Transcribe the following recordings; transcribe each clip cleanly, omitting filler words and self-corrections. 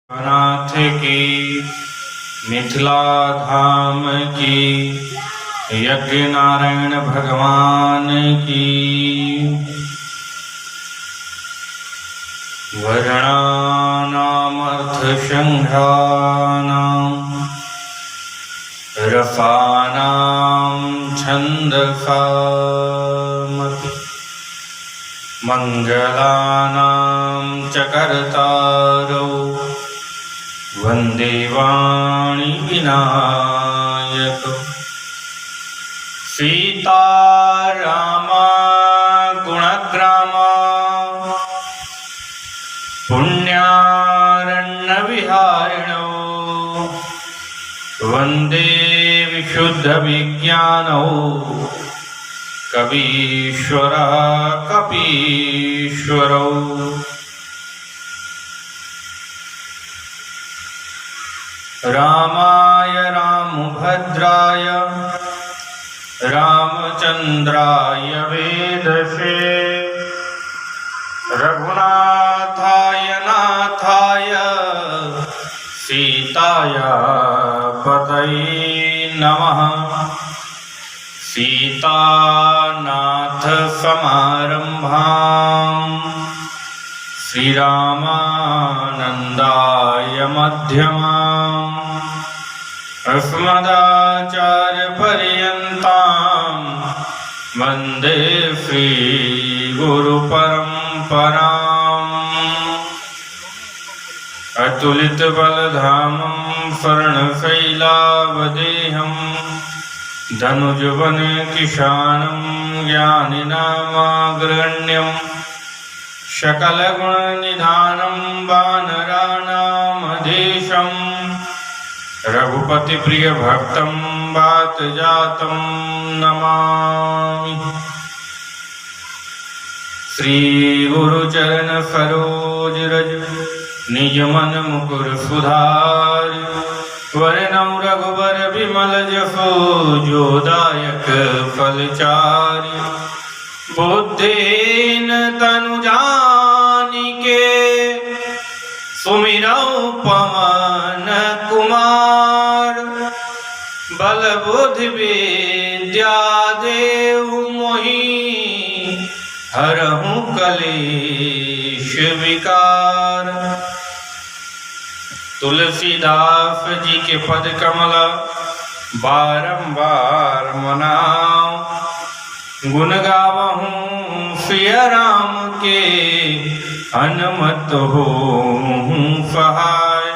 नाथ की मिथिला धाम की यज्ञ नारायण भगवान की वर्णानामर्थसंघ्रानां रसानां छन्दसामपि मंगलानां च कर्तारौ वन्दे वाणी विनायकौ सीतारामा गुणग्रामा पुण्यारण्यविहारिणौ वन्दे विशुद्धविज्ञानौ कवीश्वरः कपीश्वरौ रामाय रामभद्राय रामचन्द्राय वेधसे रघुनाथाय नाथाय सीताया पतये नमः। सीतानाथ समारंभां श्रीरामानन्दाय मध्यमाम् अस्मदाचार्यपर्यन्तां वन्दे श्रीगुरुपरम्पराम्। अतुलितबलधामं स्वर्णशैलावदेहम् धनुजवन किशानं ज्ञानिनामाग्रगण्यं सकलगुणनिधानं वानराणामधीशं रघुपतिप्रियभक्तं वातजातं नमामि। श्रीगुरुचरणसरोजरज निजमन मुकुर सुधार वरनौ रघुवर विमल जसो जोदायक फलचारि बुद्धेन तनु जानिके सुमिरौ पवन कुमार बल बुद्धि विद्या देहु मोहि हरहु कलेश विकार। तुलसीदास जी के पद कमल बारंबार मनाओ गुण गावहूँ सिय राम के हनुमत होऊँ सहाय।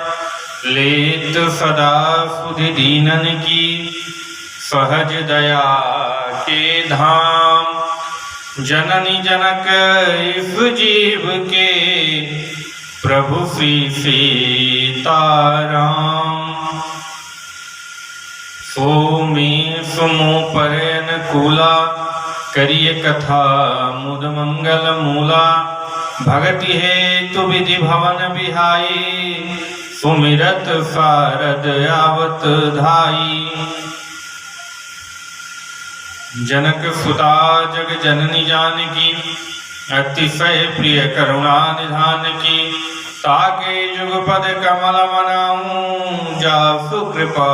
लेत सदा सुधि दीनन की सहज दया के धाम जननी जनक इस जीव के प्रभु श्री सीताराम। सोमी सुमो परन कूला करिय कथा मुद मंगल मूला भगति हेतु विधि भवन बिहाई सुमिरत सारद आवत धाई। जनक सुता जग जननी जानकी अतिशय प्रिय करुणा निधान की ताके जुगपद कमल मनाऊं जासु कृपा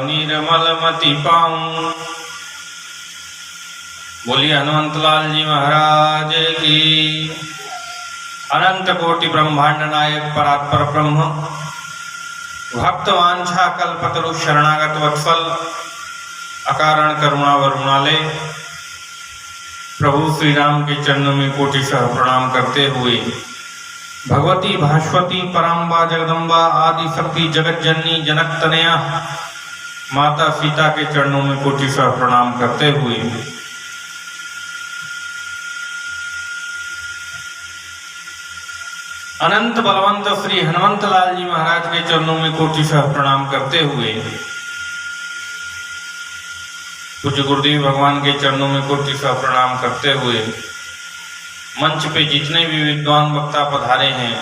निर्मल मति पाऊं। बोलिए हनुमंतलाल जी महाराज की। अनंत कोटि ब्रह्मांड नायक परात्पर ब्रह्म भक्त वांछा कल्पतरु शरणागत वत्सल अकारण करुणा वरुणालय प्रभु श्री राम के चरणों में कोटिशः प्रणाम करते हुए भगवती भास्वती पराम्बा जगदम्बा आदि शक्ति जगत जननी जनक तनया माता सीता के चरणों में कोटिशः प्रणाम करते हुए अनंत बलवंत श्री हनुमंतलाल जी महाराज के चरणों में कोटिशः प्रणाम करते हुए पूज्य गुरुदेव भगवान के चरणों में कोटिशः प्रणाम करते हुए मंच पे जितने भी विद्वान वक्ता पधारे हैं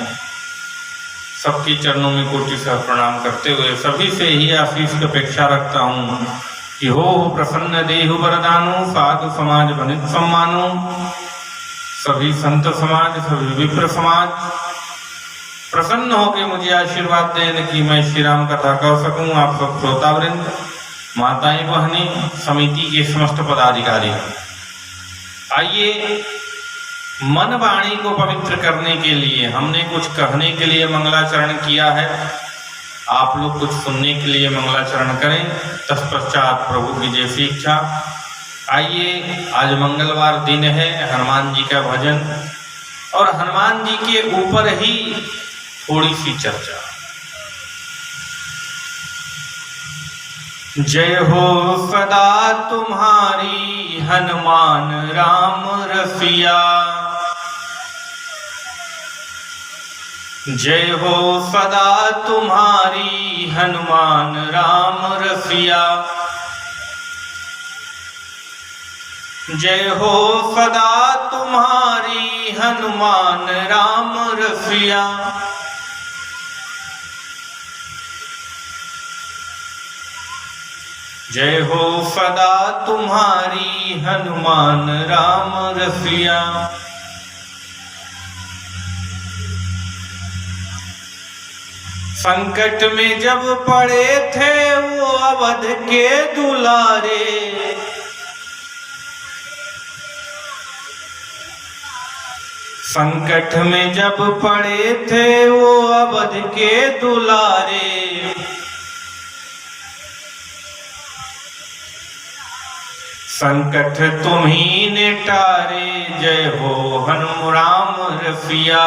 सबके चरणों में कोटिशः प्रणाम करते हुए सभी से ही आशीष की अपेक्षा रखता हूँ कि हो प्रसन्न देहु वरदानो साधु समाज बनित सम्मानो। सभी संत समाज, सभी विप्र समाज, प्रसन्न होकर मुझे आशीर्वाद दें कि मैं श्री राम कथा कर सकूं। आप सब श्रोतावृंद, माताएं, बहनें, समिति के समस्त पदाधिकारी, आइए मन वाणी को पवित्र करने के लिए हमने कुछ कहने के लिए मंगलाचरण किया है। आप लोग कुछ सुनने के लिए मंगलाचरण करें, तत्पश्चात प्रभु की जैसी इच्छा। आइए, आज मंगलवार दिन है, हनुमान जी का भजन और हनुमान जी के ऊपर ही थोड़ी सी चर्चा। जय हो सदा तुम्हारी हनुमान राम रसिया, जय हो सदा तुम्हारी हनुमान राम रसिया, जय हो सदा तुम्हारी हनुमान राम रसिया। जय हो सदा तुम्हारी हनुमान राम रसिया। संकट में जब पड़े थे वो अवध के दुलारे, संकट में जब पड़े थे वो अवध के दुलारे, संकट तुम्ही ने टारे, जय हो हनुराम रसिया।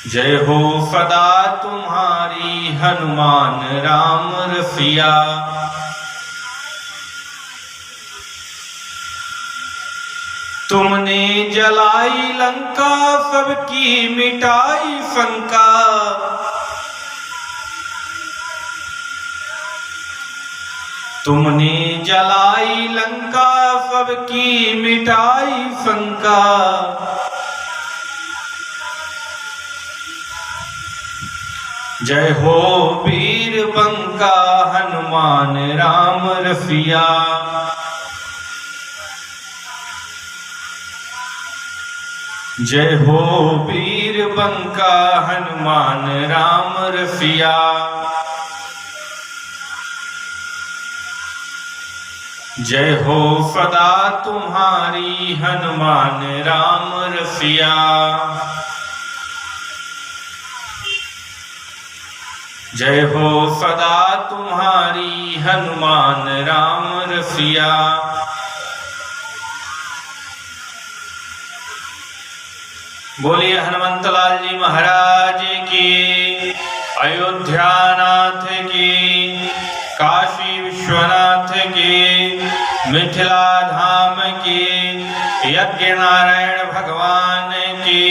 जय हो सदा तुम्हारी हनुमान राम रसिया। तुमने जलाई लंका सबकी मिटाई शंका, तुमने जलाई लंका सबकी मिटाई शंका, जय हो वीर बंका हनुमान राम रसिया। जय हो वीर बंका हनुमान राम रसिया। जय हो सदा तुम्हारी हनुमान राम रसिया। जय हो सदा तुम्हारी हनुमान राम रसिया। बोलिए हनुमंत लाल जी महाराज की, अयोध्या नाथ की, काशी विश्वनाथ की, मिथिला धाम की, यज्ञ नारायण भगवान की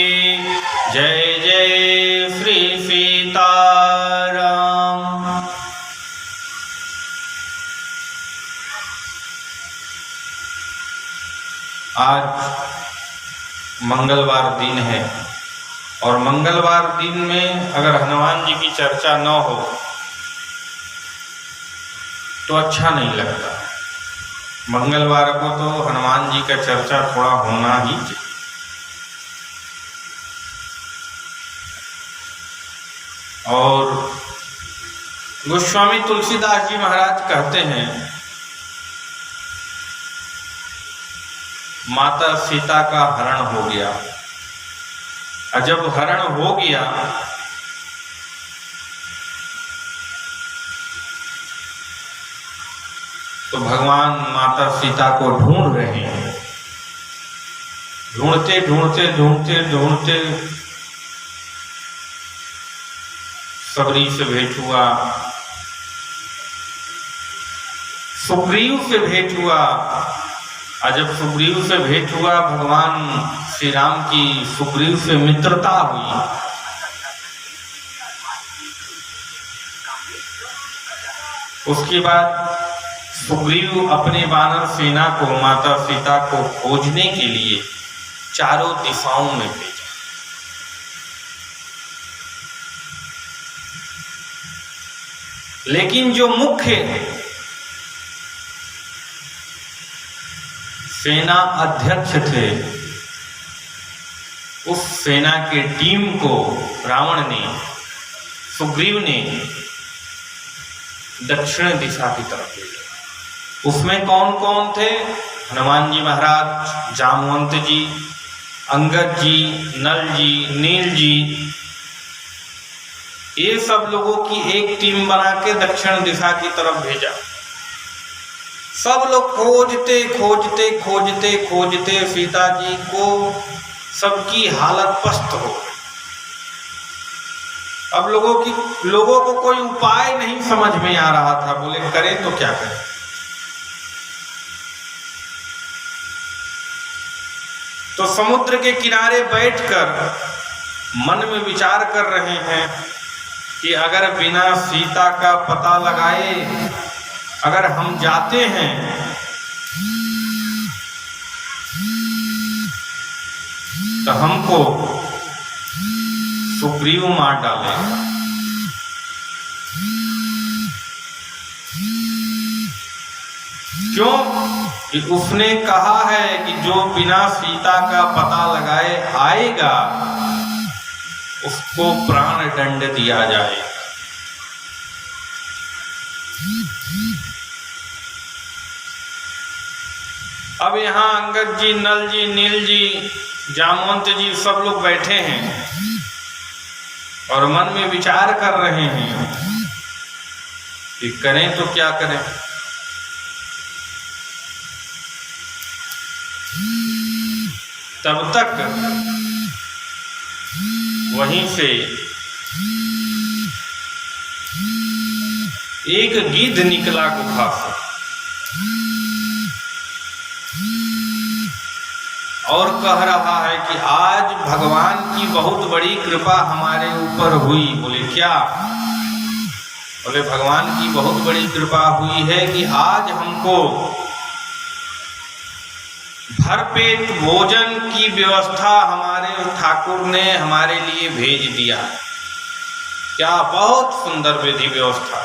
जय। जय श्री सीताराम। आज मंगलवार दिन है और मंगलवार दिन में अगर हनुमान जी की चर्चा न हो तो अच्छा नहीं लगता। मंगलवार को तो हनुमान जी का चर्चा थोड़ा होना ही चाहिए। और गोस्वामी तुलसीदास जी महाराज कहते हैं, माता सीता का हरण हो गया, और जब हरण हो गया तो भगवान माता सीता को ढूंढ रहे हैं। ढूंढते ढूंढते ढूंढते ढूंढते सबरी से भेंट हुआ, सुग्रीव से भेंट हुआ। और जब सुग्रीव से भेंट हुआ, भगवान श्री राम की सुग्रीव से मित्रता हुई। उसके बाद सुग्रीव अपने वानर सेना को माता सीता को खोजने के लिए चारों दिशाओं में भेजा। लेकिन जो मुख्य सेना अध्यक्ष थे, उस सेना के टीम को रावण ने, सुग्रीव ने दक्षिण दिशा की तरफ भेजा। उसमें कौन कौन थे? हनुमान जी महाराज, जामवंत जी, अंगद जी, नल जी, नील जी, ये सब लोगों की एक टीम बना के दक्षिण दिशा की तरफ भेजा। सब लोग खोजते खोजते खोजते खोजते सीता जी को सबकी हालत पस्त हो गई। अब लोगों को कोई उपाय नहीं समझ में आ रहा था। बोले करें तो क्या करें। तो समुद्र के किनारे बैठकर मन में विचार कर रहे हैं कि अगर बिना सीता का पता लगाए अगर हम जाते हैं तो हमको सुग्रीव मार डालेगा। क्यों? कि उसने कहा है कि जो बिना सीता का पता लगाए आएगा उसको प्राण दंड दिया जाएगा। अब यहाँ अंगद जी, नल जी, नील जी, जामवंत जी सब लोग बैठे हैं और मन में विचार कर रहे हैं कि करें तो क्या करें। तब तक वहीं से एक गिद्ध निकला गुफा से और कह रहा है कि आज भगवान की बहुत बड़ी कृपा हमारे ऊपर हुई। बोले क्या? बोले भगवान की बहुत बड़ी कृपा हुई है कि आज हमको भरपेट भोजन की व्यवस्था हमारे ठाकुर ने हमारे लिए भेज दिया। क्या बहुत सुंदर विधि व्यवस्था।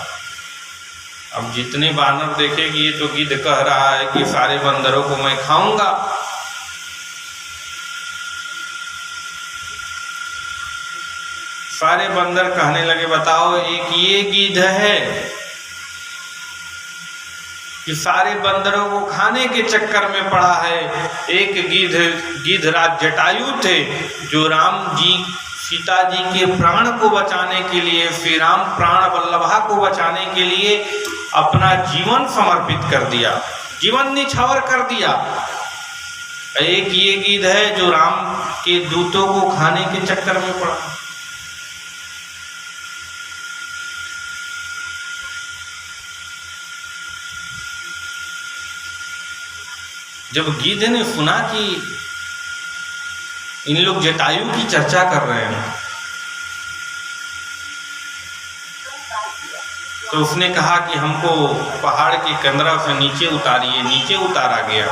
अब जितने बानर देखेगी, ये तो गिद्ध कह रहा है कि सारे बंदरों को मैं खाऊंगा। सारे बंदर कहने लगे बताओ एक ये गिद्ध है कि सारे बंदरों को खाने के चक्कर में पड़ा है। एक गिद्धराज जटायु थे जो राम जी सीता जी के प्राण को बचाने के लिए, श्री राम प्राण वल्लभा को बचाने के लिए अपना जीवन समर्पित कर दिया, जीवन निछावर कर दिया। एक ये गिद्ध है जो राम के दूतों को खाने के चक्कर में पड़ा। जब गिद्ध ने सुना कि इन लोग जटायु की चर्चा कर रहे हैं तो उसने कहा कि हमको पहाड़ के कंदरा से नीचे उतारिए। नीचे उतारा गया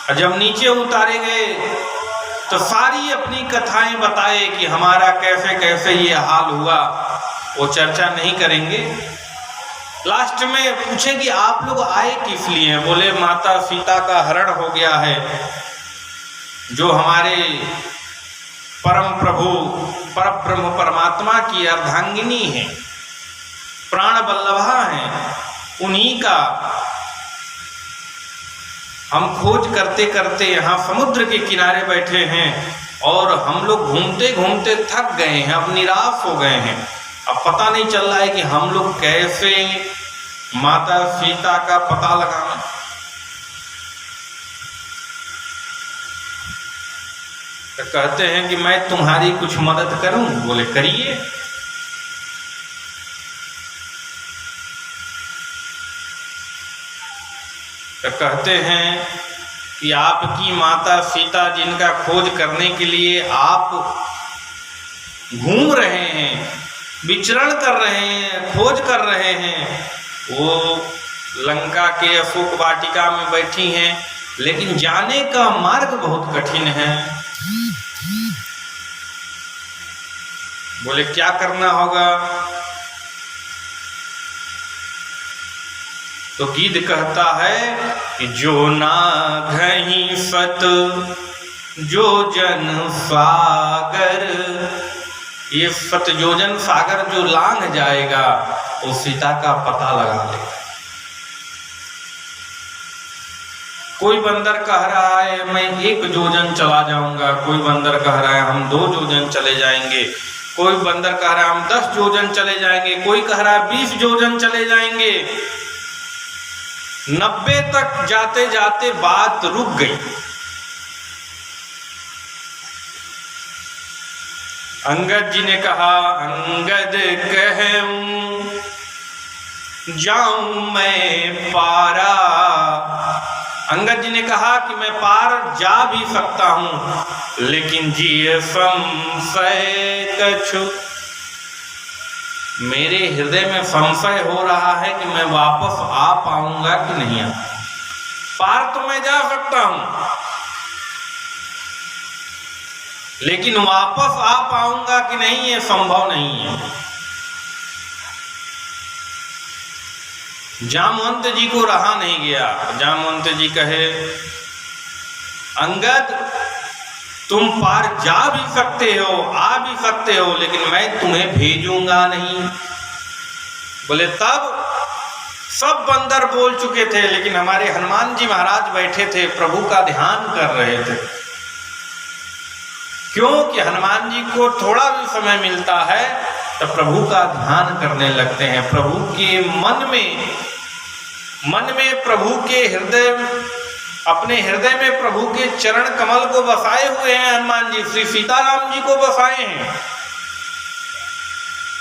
और जब नीचे उतारे गए तो सारी अपनी कथाएं बताए कि हमारा कैसे कैसे ये हाल हुआ। वो चर्चा नहीं करेंगे। लास्ट में पूछे कि आप लोग आए किस लिए? बोले माता सीता का हरण हो गया है, जो हमारे परम प्रभु परब्रह्म परमात्मा की अर्धांगिनी है, प्राण वल्लभा है, उन्हीं का हम खोज करते करते यहाँ समुद्र के किनारे बैठे हैं और हम लोग घूमते घूमते थक गए हैं, अब निराश हो गए हैं। अब पता नहीं चल रहा है कि हम लोग कैसे माता सीता का पता लगाएं। तो कहते हैं कि मैं तुम्हारी कुछ मदद करूं। बोले करिए। तो कहते हैं कि आपकी माता सीता जिनका खोज करने के लिए आप घूम रहे हैं, विचरण कर रहे हैं, खोज कर रहे हैं, वो लंका के अशोक वाटिका में बैठी हैं, लेकिन जाने का मार्ग बहुत कठिन है। बोले क्या करना होगा? तो गीत कहता है कि जो नाघहि सत जोजन सागर, ये सत जोजन सागर जो लांघ जाएगा वो सीता का पता लगा लेगा। कोई बंदर कह रहा है मैं 1 जोजन चला जाऊंगा, कोई बंदर कह रहा है हम 2 जोजन चले जाएंगे, कोई बंदर कह रहा है हम 10 जोजन चले जाएंगे, कोई कह रहा है 20 जोजन चले जाएंगे। 90 तक जाते जाते बात रुक गई। अंगद जी ने कहा अंगद कहूं जाऊं मैं पारा। अंगद जी ने कहा कि मैं पार जा भी सकता हूं, लेकिन जिए संशय कछु, मेरे हृदय में संशय हो रहा है कि मैं वापस आ पाऊंगा कि नहीं आ। पार तो मैं जा सकता हूं, लेकिन वापस आ पाऊंगा कि नहीं ये संभव नहीं है। जामवंत जी को रहा नहीं गया। जामवंत जी कहे अंगद तुम पार जा भी सकते हो, आ भी सकते हो, लेकिन मैं तुम्हें भेजूंगा नहीं। बोले तब सब बंदर बोल चुके थे, लेकिन हमारे हनुमान जी महाराज बैठे थे, प्रभु का ध्यान कर रहे थे। क्योंकि हनुमान जी को थोड़ा भी समय मिलता है तो प्रभु का ध्यान करने लगते हैं। प्रभु के मन में प्रभु के हृदय, अपने हृदय में प्रभु के चरण कमल को बसाए हुए हैं हनुमान जी। श्री सीताराम जी को बसाए हैं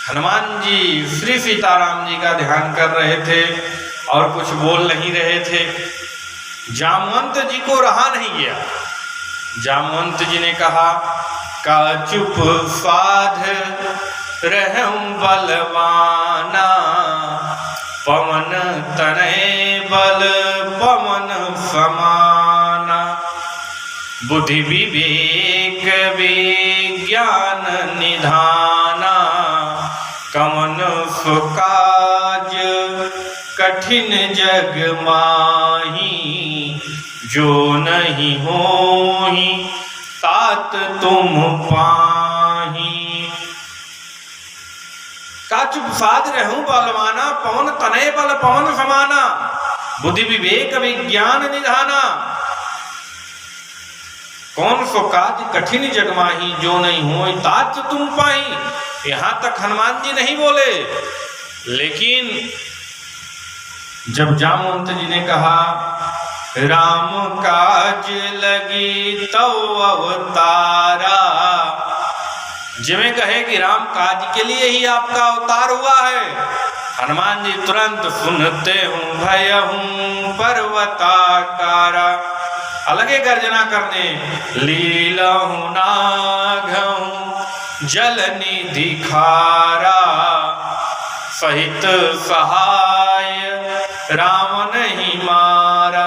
हनुमान जी। श्री सीताराम जी का ध्यान कर रहे थे और कुछ बोल नहीं रहे थे। जामवंत जी को रहा नहीं गया। जामवंत जी ने कहा का चुप साध रहूं बलवाना, पवन तनय बल पवन समाना, बुद्धि विवेक विज्ञान निधाना, कमन सुकाज कठिन जग माही, जो नहीं होही तात तुम पाही। का चुप साध रहूं बलवाना, पवन तनय बल पवन समाना, बुद्धि विवेक विज्ञान निधाना, कौन सो काज कठिन जग माही, जो नहीं होई तात तुम पाही। यहां तक हनुमान जी नहीं बोले, लेकिन जब जामवंत जी ने कहा राम काज लगी तो अवतारा, जिਵੇਂ कहे कि राम काज के लिए ही आपका अवतार हुआ है। हनुमान जी तुरंत सुनते हूँ भय हूँ पर्वताकारा, अलगे गर्जना करने लीला हूँ नाघऊँ जल निधि खारा, सहित सहाय राम नहीं मारा।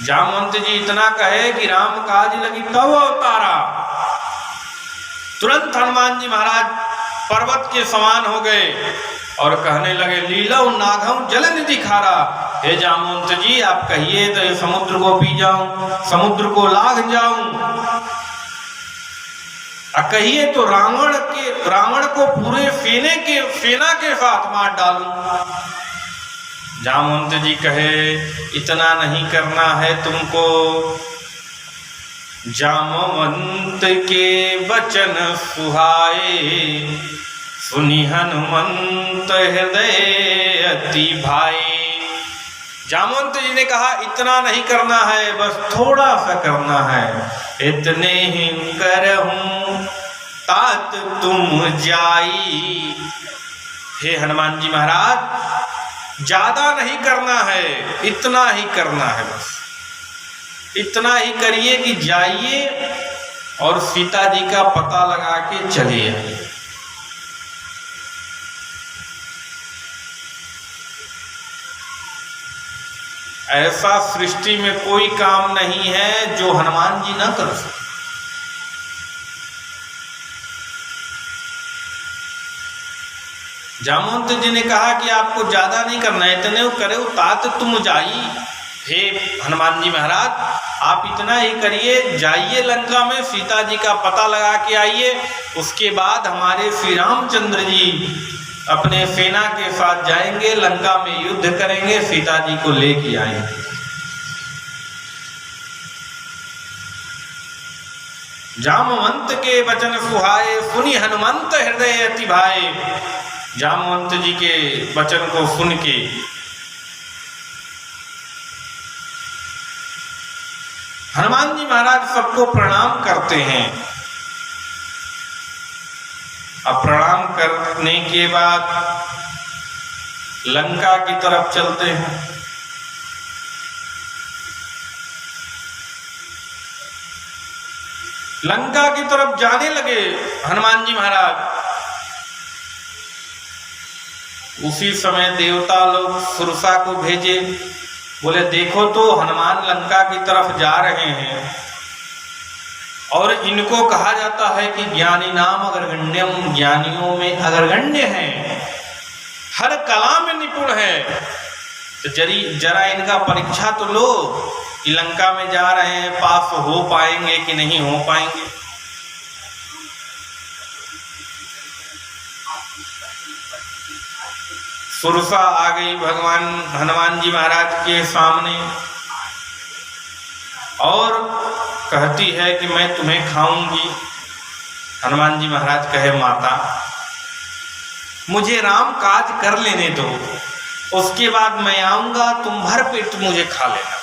जामवंत जी इतना कहे कि राम काज लगी तब अवतारा, तुरंत हनुमान जी महाराज पर्वत के समान हो गए और कहने लगे लीला नाघऊं जल निधि खारा। हे जामवंत जी आप कहिए तो ये समुद्र को पी जाऊं, समुद्र को लांघ जाऊं, कहिए तो रावण को पूरे सेना के साथ मार डालूं। जामवंत जी कहे इतना नहीं करना है तुमको, जामवंत के वचन सुहाए, सुनी हनुमंत हृदय अति भाई। जामवंत जी ने कहा इतना नहीं करना है, बस थोड़ा सा करना है। इतने ही करहूं तात तुम जाई। हे हनुमान जी महाराज ज्यादा नहीं करना है, इतना ही करना है, बस इतना ही करिए कि जाइए और सीता जी का पता लगा के चले आइए। ऐसा सृष्टि में कोई काम नहीं है जो हनुमान जी न कर सके। जामवंत जी ने कहा कि आपको ज्यादा नहीं करना है, इतने करे तात तुम जाई। हे हनुमान जी महाराज, आप इतना ही करिए, जाइए लंका में, सीता जी का पता लगा के आइए। उसके बाद हमारे श्री रामचंद्र जी अपने सेना के साथ जाएंगे, लंका में युद्ध करेंगे, सीता जी को लेके आएंगे। जामवंत के वचन सुहाए, सुनी हनुमंत हृदय अति भाए। जामवंत जी के वचन को सुन के हनुमान जी महाराज सबको प्रणाम करते हैं। अब प्रणाम करने के बाद लंका की तरफ चलते हैं। लंका की तरफ जाने लगे हनुमान जी महाराज। उसी समय देवता लोग सुरसा को भेजे, बोले देखो तो हनुमान लंका की तरफ जा रहे हैं और इनको कहा जाता है कि ज्ञानी नाम अग्रगण्यम, ज्ञानियों में अग्रगण्य हैं, हर कला में निपुण है। तो जरा इनका परीक्षा तो लो कि लंका में जा रहे हैं, पास हो पाएंगे कि नहीं हो पाएंगे। सुरसा आ गई भगवान हनुमान जी महाराज के सामने और कहती है कि मैं तुम्हें खाऊंगी। हनुमान जी महाराज कहे माता मुझे राम काज कर लेने दो, उसके बाद मैं आऊंगा, तुम भर पेट मुझे खा लेना,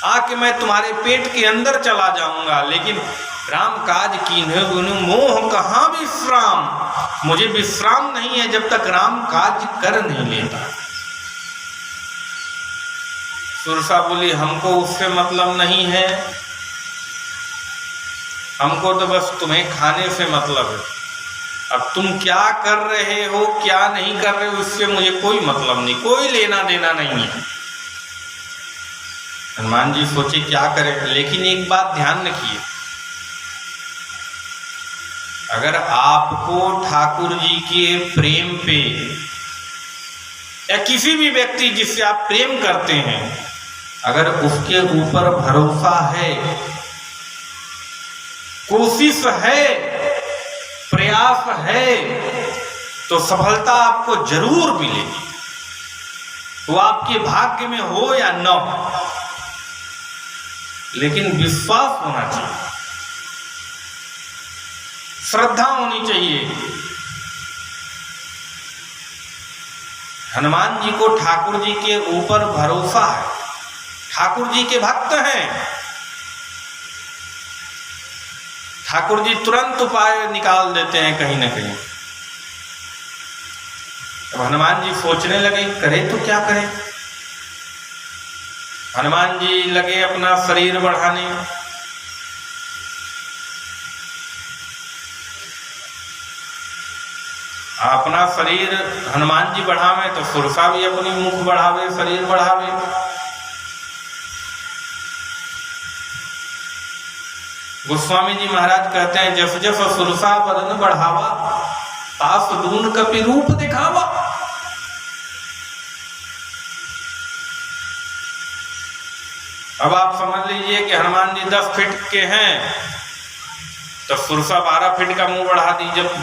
आके मैं तुम्हारे पेट के अंदर चला जाऊंगा। लेकिन राम काज कीन्हे मोह कहाँ विश्राम, मुझे विश्राम नहीं है जब तक राम काज कर नहीं लेता। सुरसा बोली हमको उससे मतलब नहीं है, हमको तो बस तुम्हें खाने से मतलब है। अब तुम क्या कर रहे हो क्या नहीं कर रहे हो इससे मुझे कोई मतलब नहीं, कोई लेना देना नहीं है। हनुमान जी सोचे क्या करें, लेकिन एक बात ध्यान रखिए, अगर आपको ठाकुर जी के प्रेम पे या किसी भी व्यक्ति जिससे आप प्रेम करते हैं, अगर उसके ऊपर भरोसा है, कोशिश है, प्रयास है, तो सफलता आपको जरूर मिलेगी। वो आपके भाग्य में हो या न हो, लेकिन विश्वास होना चाहिए, श्रद्धा होनी चाहिए। हनुमान जी को ठाकुर जी के ऊपर भरोसा है, ठाकुर जी के भक्त हैं, ठाकुर जी तुरंत उपाय निकाल देते हैं कहीं ना कहीं। अब हनुमान जी सोचने लगे करें तो क्या करें। हनुमान जी लगे अपना शरीर बढ़ाने, अपना शरीर हनुमान जी बढ़ावे तो सुरसा भी अपनी मुख बढ़ावे, शरीर बढ़ावे। गोस्वामी जी महाराज कहते हैं जस जस सुरसा बदन बढ़ावा, तास दून कपि रूप दिखावा। अब आप समझ लीजिए कि हनुमान जी 10 फीट के हैं तो सुरसा 12 फीट का मुंह बढ़ा दी। जब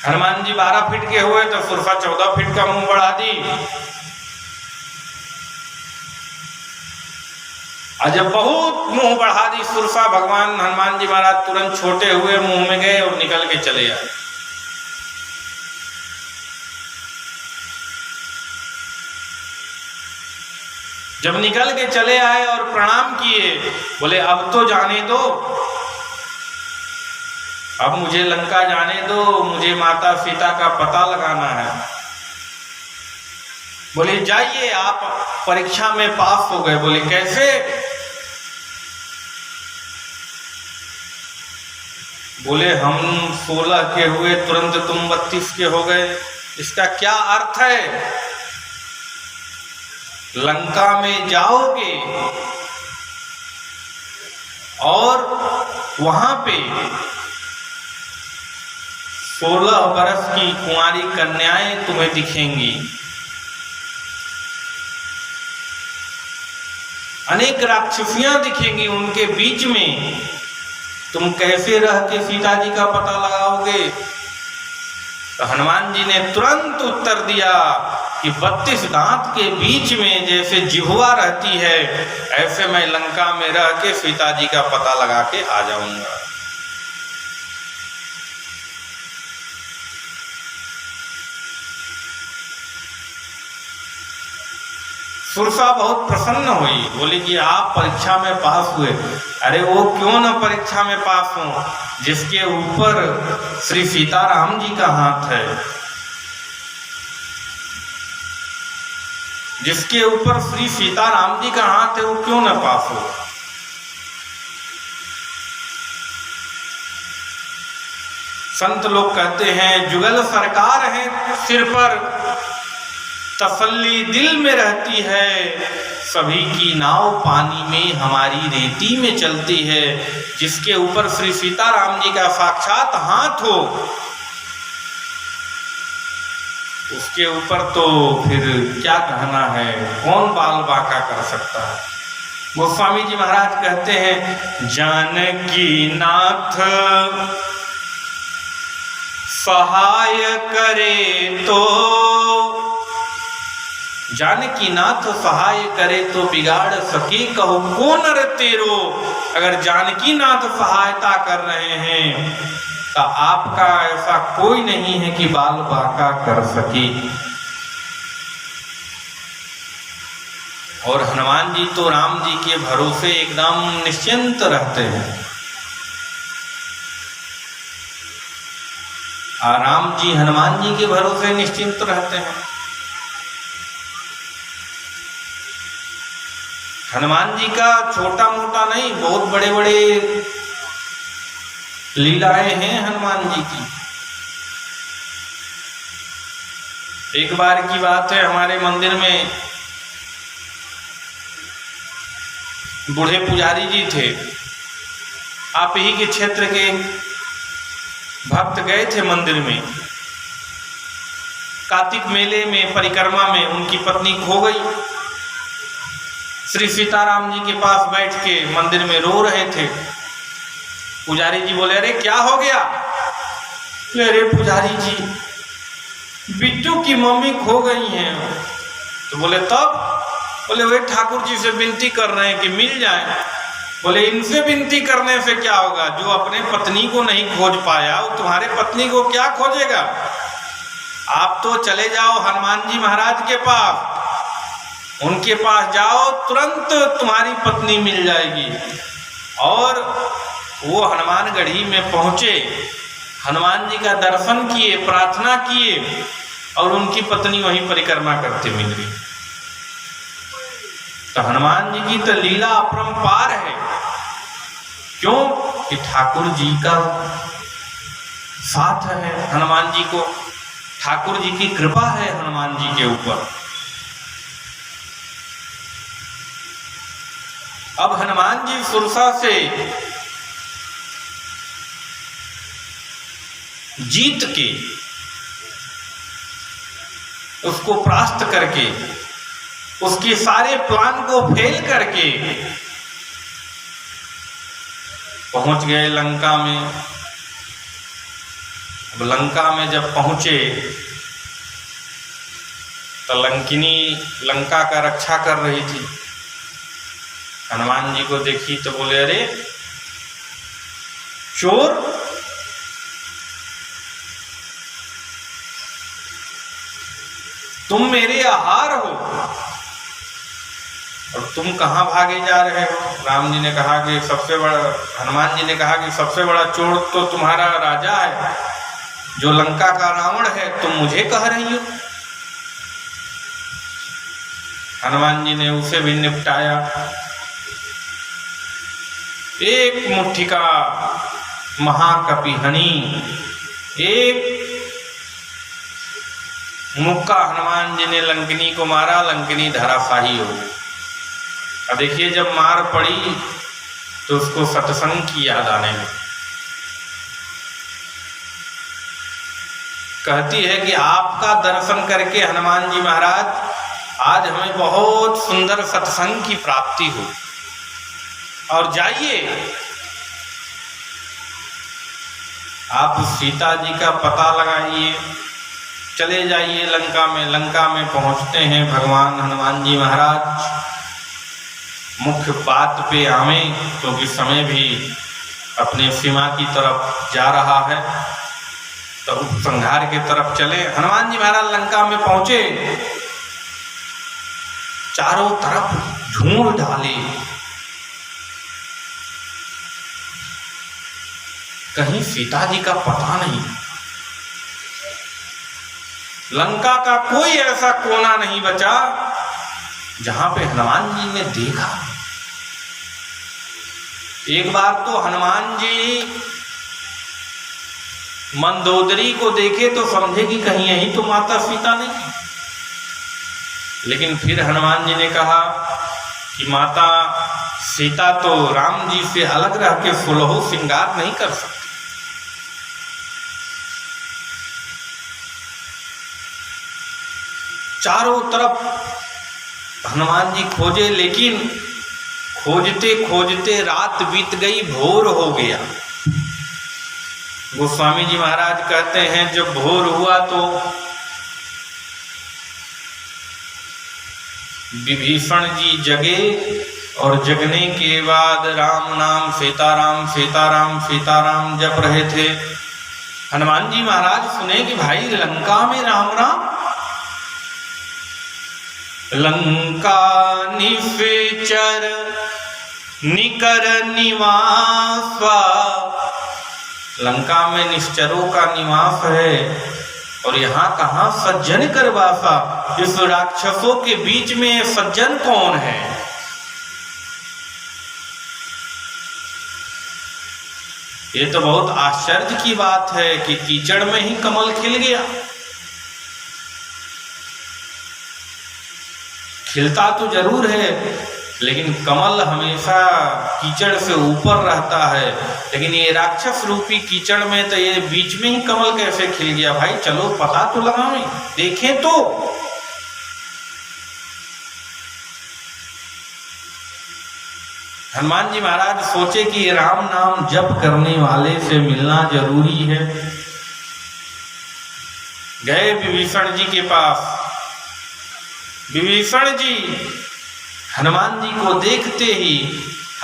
हनुमान जी 12 फीट के हुए तो सुरसा 14 फीट का मुंह बढ़ा दी। और जब बहुत मुंह बढ़ा दी सुरसा, भगवान हनुमान जी महाराज तुरंत छोटे हुए मुंह में गए और निकल के चले आए। जब निकल के चले आए और प्रणाम किए, बोले अब तो जाने दो, अब मुझे लंका जाने दो, मुझे माता सीता का पता लगाना है। बोले जाइए, आप परीक्षा में पास हो गए। बोले कैसे? बोले हम 16 के हुए तुरंत तुम 32 के हो गए। इसका क्या अर्थ है? लंका में जाओगे और वहां पे 16 बरस की कुंवारी कन्याएं तुम्हें दिखेंगी, अनेक राक्षसियां दिखेंगी, उनके बीच में तुम कैसे रह के सीता जी का पता लगाओगे? तो हनुमान जी ने तुरंत उत्तर दिया कि 32 दांत के बीच में जैसे जिह्वा रहती है, ऐसे मैं लंका में रह के सीता जी का पता लगा के आ जाऊंगा। सुरसा बहुत प्रसन्न हुई, बोली कि आप परीक्षा में पास हुए। अरे वो क्यों न परीक्षा में पास हो, जिसके ऊपर श्री सीताराम जी का हाथ है, जिसके ऊपर श्री सीताराम जी का हाथ है, वो क्यों न पास हो। संत लोग कहते हैं जुगल सरकार है सिर पर, तसल्ली दिल में रहती है, सभी की नाव पानी में हमारी रेती में चलती है। जिसके ऊपर श्री सीताराम जी का साक्षात हाथ हो, उसके ऊपर तो फिर क्या कहना है, कौन बाल बांका कर सकता है। गोस्वामी जी महाराज कहते हैं जानकी नाथ सहाय करे तो, जानकी नाथ सहाय करे तो बिगाड़ सके कहो को नर तेरो। अगर जानकी नाथ सहायता कर रहे हैं तो आपका ऐसा कोई नहीं है कि बाल बांका कर सके। और हनुमान जी तो राम जी के भरोसे एकदम निश्चिंत रहते हैं। राम जी हनुमान जी के भरोसे निश्चिंत रहते हैं। हनुमान जी का छोटा मोटा नहीं, बहुत बड़े बड़े लीलाएं हैं हनुमान जी की। एक बार की बात है, हमारे मंदिर में बूढ़े पुजारी जी थे, आप ही के क्षेत्र के भक्त गए थे मंदिर में। कार्तिक मेले में परिक्रमा में उनकी पत्नी खो गई। श्री सीताराम जी के पास बैठ के मंदिर में रो रहे थे। पुजारी जी बोले अरे क्या हो गया? अरे पुजारी जी बिट्टू की मम्मी खो गई हैं। तो बोले तब? बोले वे ठाकुर जी से विनती कर रहे हैं कि मिल जाए। बोले इनसे विनती करने से क्या होगा, जो अपने पत्नी को नहीं खोज पाया वो तुम्हारे पत्नी को क्या खोजेगा। आप तो चले जाओ हनुमान जी महाराज के पास, उनके पास जाओ, तुरंत तुम्हारी पत्नी मिल जाएगी। और वो हनुमानगढ़ी में पहुंचे, हनुमान जी का दर्शन किए, प्रार्थना किए, और उनकी पत्नी वहीं परिक्रमा करते मिल गई। तो हनुमान जी की तो लीला अपरंपार है। क्यों? कि ठाकुर जी का साथ है हनुमान जी को, ठाकुर जी की कृपा है हनुमान जी के ऊपर। अब हनुमान जी सुरसा से जीत के, उसको परास्त करके, उसके सारे प्लान को फेल करके पहुंच गए लंका में। अब लंका में जब पहुंचे तो लंकिनी लंका का रक्षा कर रही थी। हनुमान जी को देखी तो बोले अरे चोर, तुम मेरे आहार हो और तुम कहाँ भागे जा रहे हो। राम जी ने कहा कि सबसे बड़ा, हनुमान जी ने कहा कि सबसे बड़ा चोर तो तुम्हारा राजा है, जो लंका का रावण है, तुम मुझे कह रही हो। हनुमान जी ने उसे भी निपटाया। एक मुट्ठी का महाकपि हनी, एक मुक्का हनुमान जी ने लंकिनी को मारा, लंकिनी धराशाही हो गई। अब देखिए जब मार पड़ी तो उसको सत्संग की याद आने लगी। कहती है कि आपका दर्शन करके हनुमान जी महाराज आज हमें बहुत सुंदर सत्संग की प्राप्ति हो, और जाइए आप सीता जी का पता लगाइए, चले जाइए लंका में। लंका में पहुंचते हैं भगवान हनुमान जी महाराज। मुख्य बात पे आवे क्योंकि समय भी अपने सीमा की तरफ जा रहा है, तो उपसंहार की तरफ चले। हनुमान जी महाराज लंका में पहुंचे, चारों तरफ ढूंढ डाले, कहीं सीता जी का पता नहीं। लंका का कोई ऐसा कोना नहीं बचा जहां पे हनुमान जी ने देखा। एक बार तो हनुमान जी मंदोदरी को देखे तो समझे कि कहीं यही तो माता सीता नहीं। लेकिन फिर हनुमान जी ने कहा कि माता सीता तो राम जी से अलग रह के सुलहो श्रृंगार नहीं कर सकती। चारों तरफ हनुमान जी खोजे, लेकिन खोजते खोजते रात बीत गई, भोर हो गया। गोस्वामी जी महाराज कहते हैं जब भोर हुआ तो विभीषण जी जगे, और जगने के बाद राम नाम सीताराम सीताराम सीताराम जप रहे थे। हनुमान जी महाराज सुने कि भाई लंका में राम राम, लंका निश्चर निकर निवास, लंका में निश्चरों का निवास है, और यहाँ कहाँ सज्जन कर वासा। इस राक्षसों के बीच में सज्जन कौन है? ये तो बहुत आश्चर्य की बात है कि कीचड़ में ही कमल खिल गया। खिलता तो जरूर है, लेकिन कमल हमेशा कीचड़ से ऊपर रहता है। लेकिन ये राक्षस रूपी कीचड़ में तो ये बीच में ही कमल कैसे खिल गया? भाई चलो पता तो लगावें, देखें तो। हनुमान जी महाराज सोचे कि ये राम नाम जप करने वाले से मिलना जरूरी है। गए विभीषण जी के पास। विभीषण जी हनुमान जी को देखते ही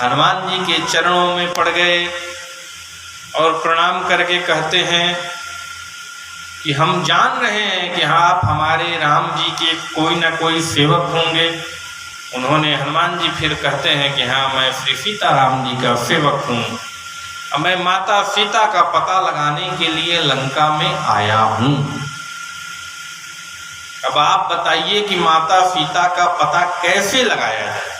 हनुमान जी के चरणों में पड़ गए और प्रणाम करके कहते हैं कि हम जान रहे हैं कि आप हमारे राम जी के कोई ना कोई सेवक होंगे। उन्होंने हनुमान जी फिर कहते हैं कि हाँ, मैं श्री सीताराम जी का सेवक हूँ, अब मैं माता सीता का पता लगाने के लिए लंका में आया हूँ। अब आप बताइए कि माता सीता का पता कैसे लगाया जाए?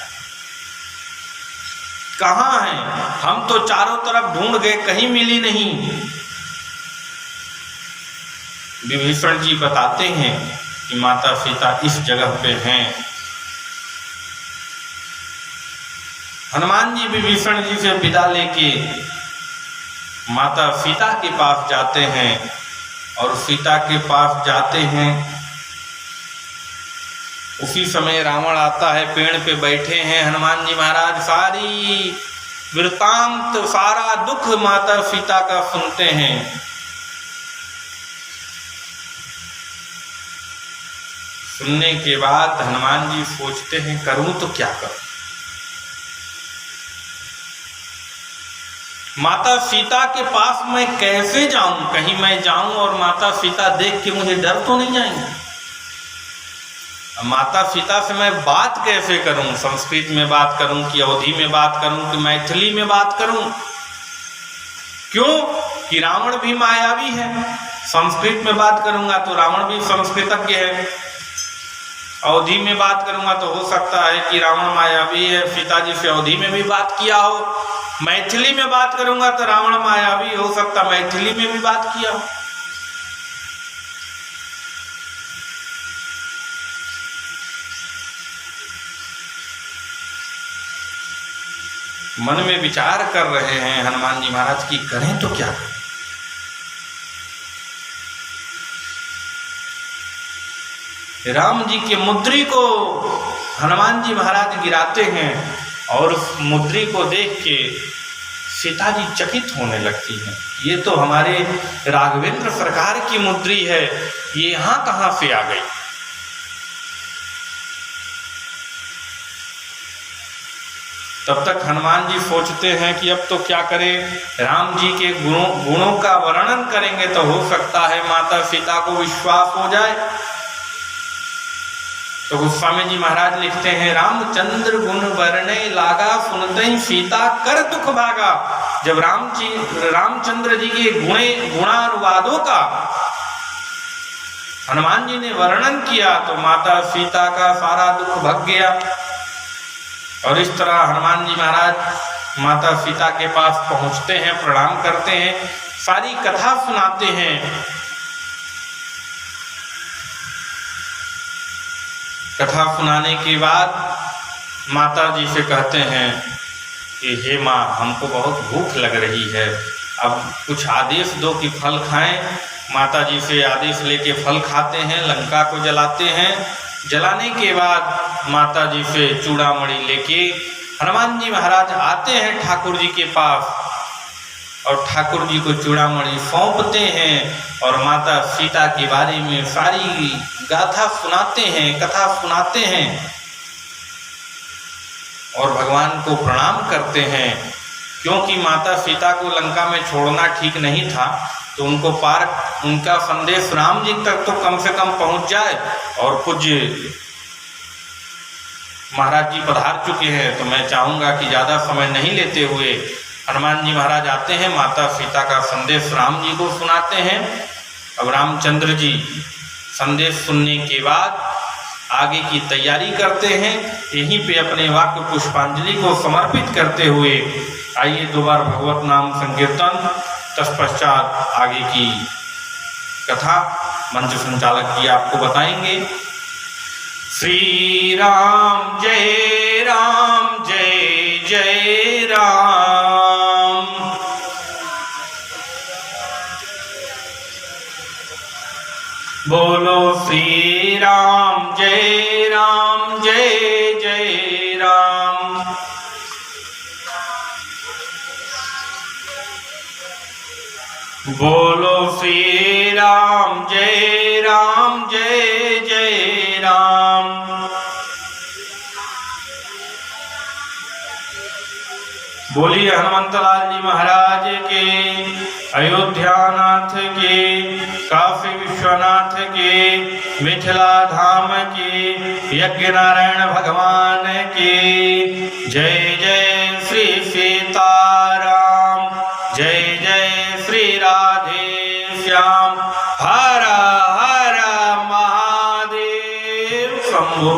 कहाँ है? हम तो चारों तरफ ढूंढ गए, कहीं मिली नहीं। विभीषण जी बताते हैं कि माता सीता इस जगह पे हैं। हनुमान जी विभीषण जी से विदा लेके माता सीता के पास जाते हैं, और सीता के पास जाते हैं उसी समय रावण आता है। पेड़ पे बैठे हैं हनुमान जी महाराज, सारी वृतांत सारा दुख माता सीता का सुनते हैं। सुनने के बाद हनुमान जी सोचते हैं करूं तो क्या करूं? माता सीता के पास मैं कैसे जाऊं? कहीं मैं जाऊं और माता सीता देख के मुझे डर तो नहीं जाएंगे? माता सीता से मैं बात कैसे करूं? संस्कृत में बात करूं कि अवधी में बात करूं कि मैथिली में बात करूं? क्यों कि रावण भी मायावी है। संस्कृत में बात करूंगा तो रावण भी संस्कृतज्ञ है, अवधी में बात करूंगा तो हो सकता है कि रावण मायावी है, सीता जी से अवधी में भी बात किया हो। मैथिली में बात करूंगा तो रावण मायावी, हो सकता मैथिली में भी बात किया हो। मन में विचार कर रहे हैं हनुमान जी महाराज की करें तो क्या करें। राम जी के मुद्री को हनुमान जी महाराज गिराते हैं और उस मुद्री को देख के सीता जी चकित होने लगती हैं। ये तो हमारे राघवेंद्र सरकार की मुद्री है, ये यहाँ कहाँ से आ गई। तब तक हनुमान जी सोचते हैं कि अब तो क्या करें, राम जी के गुणों का वर्णन करेंगे तो हो सकता है माता सीता को विश्वास हो जाए। तो गोस्वामी जी महाराज लिखते हैं, रामचंद्र गुण वर्णे लागा सुनते सीता कर दुख भागा। जब रामचंद्र जी के गुणानुवादों का हनुमान जी ने वर्णन किया तो माता सीता का सारा दुख भग गया। और इस तरह हनुमान जी महाराज माता सीता के पास पहुंचते हैं, प्रणाम करते हैं, सारी कथा सुनाते हैं। कथा सुनाने के बाद माता जी से कहते हैं कि हे माँ, हमको बहुत भूख लग रही है, अब कुछ आदेश दो कि फल खाएं। माता जी से आदेश लेके फल खाते हैं, लंका को जलाते हैं। जलाने के बाद माता जी से चूड़ामणि लेके हनुमान जी महाराज आते हैं ठाकुर जी के पास और ठाकुर जी को चूड़ामणि सौंपते हैं और माता सीता के बारे में सारी गाथा सुनाते हैं, कथा सुनाते हैं और भगवान को प्रणाम करते हैं। क्योंकि माता सीता को लंका में छोड़ना ठीक नहीं था, तो उनका संदेश राम जी तक तो कम से कम पहुंच जाए। और पूज्य महाराज जी पधार चुके हैं, तो मैं चाहूँगा कि ज़्यादा समय नहीं लेते हुए हनुमान जी महाराज आते हैं, माता सीता का संदेश राम जी को सुनाते हैं। अब रामचंद्र जी संदेश सुनने के बाद आगे की तैयारी करते हैं। यहीं पे अपने वाक्य पुष्पांजलि को समर्पित करते हुए आइए दोबारा भगवत नाम संकीर्तन, तत्पश्चात आगे की कथा मंच संचालक जी आपको बताएंगे। श्री राम जय राम, जय जय राम। बोलो श्री राम जय राम, जय जय राम। बोलो श्री राम जय राम, जय जय राम। बोलिए हनुमंतलाल जी महाराज के, अयोध्या नाथ के, काशी विश्वनाथ के, मिथिला धाम के, यज्ञ नारायण भगवान के। जय जय श्री सीताराम, जय जय श्री राधे श्याम। हर हर महादेव शंभो।